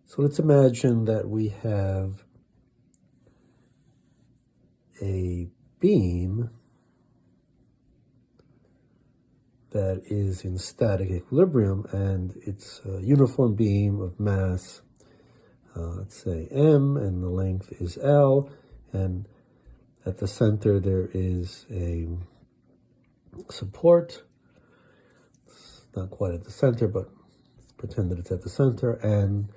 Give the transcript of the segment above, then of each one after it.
So let's imagine that we have a beam that is in static equilibrium, and it's a uniform beam of mass, let's say m, and the length is L, and at the center there is a support. It's not quite at the center, but pretend that it's at the center. And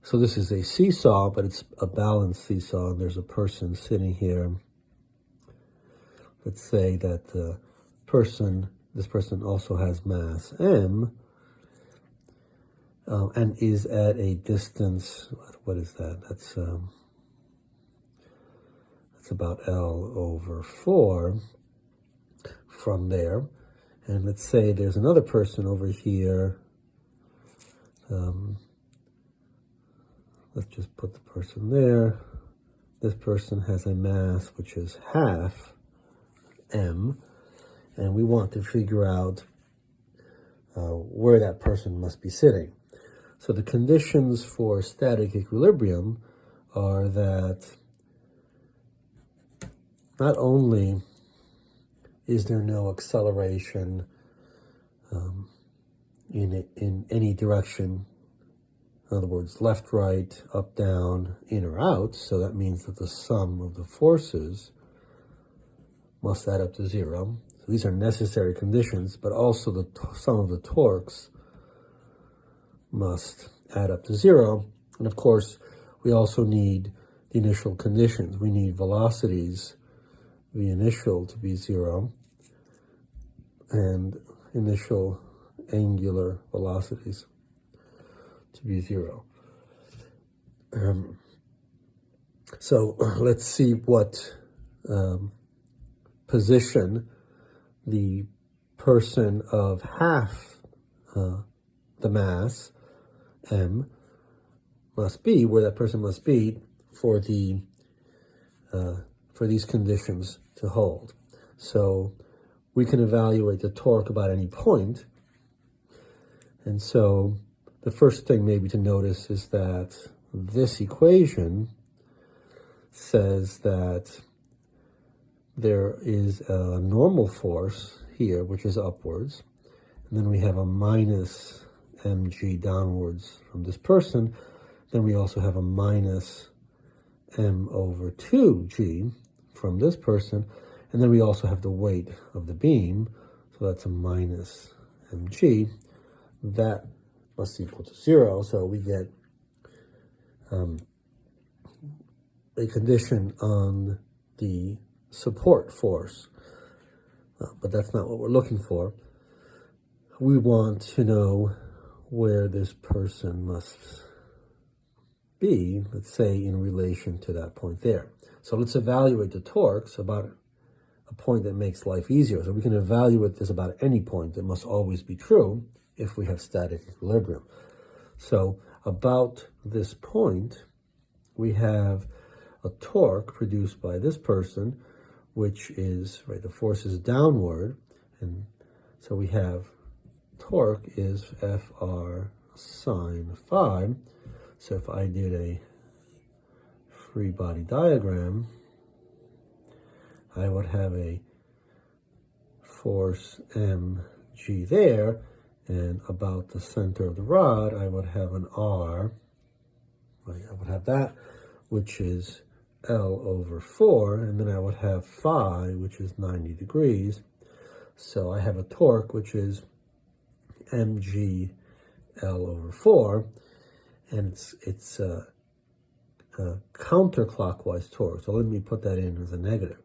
so this is a seesaw, but it's a balanced seesaw, and there's a person sitting here. Let's say that this person also has mass m, and is at a distance, what is that? That's about L over 4 from there. And let's say there's another person over here. Let's just put the person there. This person has a mass which is half m, and we want to figure out where that person must be sitting. So the conditions for static equilibrium are that not only is there no acceleration in any direction, in other words, left, right, up, down, in or out, so that means that the sum of the forces must add up to 0. So these are necessary conditions, but also the sum of the torques must add up to 0. And of course, we also need the initial conditions. We need velocities, v initial, to be 0, and initial angular velocities to be 0. So let's see what position the person of half the mass m must be, where that person must be for these conditions to hold. So we can evaluate the torque about any point. And so the first thing maybe to notice is that this equation says that there is a normal force here, which is upwards, and then we have a minus mg downwards from this person. Then we also have a minus m over 2g from this person, and then we also have the weight of the beam, so that's a minus mg. That must equal to 0, so we get a condition on the support force, but that's not what we're looking for. We want to know where this person must be, let's say, in relation to that point there. So let's evaluate the torques about a point that makes life easier. So we can evaluate this about any point. That must always be true if we have static equilibrium. So about this point, we have a torque produced by this person, which is, right, the force is downward, and so we have torque is Fr sine phi. So if I did a free body diagram, I would have a force mg there, and about the center of the rod, I would have an R, right? I would have that, which is L over 4, and then I would have phi, which is 90 degrees. So I have a torque, which is mg L over 4, and it's a counterclockwise torque. So let me put that in as a negative.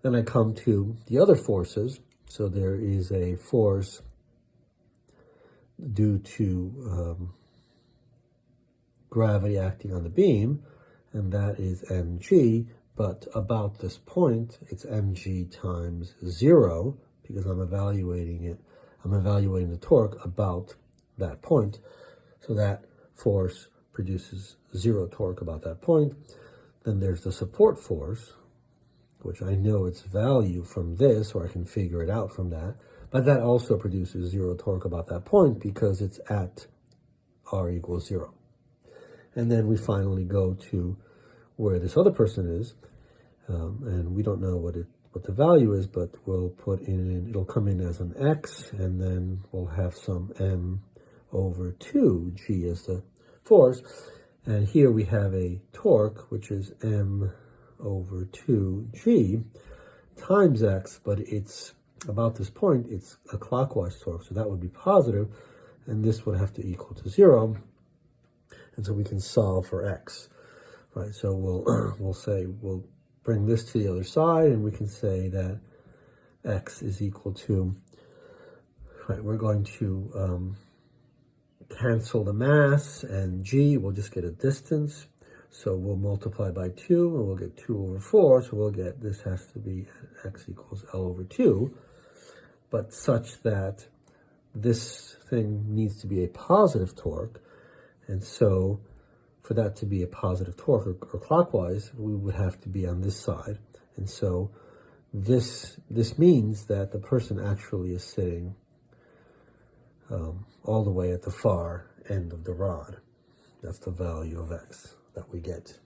Then I come to the other forces. So there is a force due to gravity acting on the beam, and that is mg, but about this point, it's mg times 0, because I'm evaluating the torque about that point. So that force produces 0 torque about that point. Then there's the support force, which I know its value from this, or I can figure it out from that. But that also produces 0 torque about that point because it's at r equals 0. And then we finally go to where this other person is, and we don't know what the value is, but we'll put in, it'll come in as an x, and then we'll have some m over 2, g as the force. And here we have a torque, which is m over 2g times x, but it's about this point, it's a clockwise torque, so that would be positive, and this would have to equal to 0. And so we can solve for x, right? So we'll bring this to the other side, and we can say that x is equal to, right, we're going to cancel the mass, and g, we'll just get a distance. So we'll multiply by 2, and we'll get 2 over 4. So we'll get, this has to be x equals L over 2, but such that this thing needs to be a positive torque. And so for that to be a positive torque or clockwise, we would have to be on this side. And so this means that the person actually is sitting all the way at the far end of the rod. That's the value of x that we get.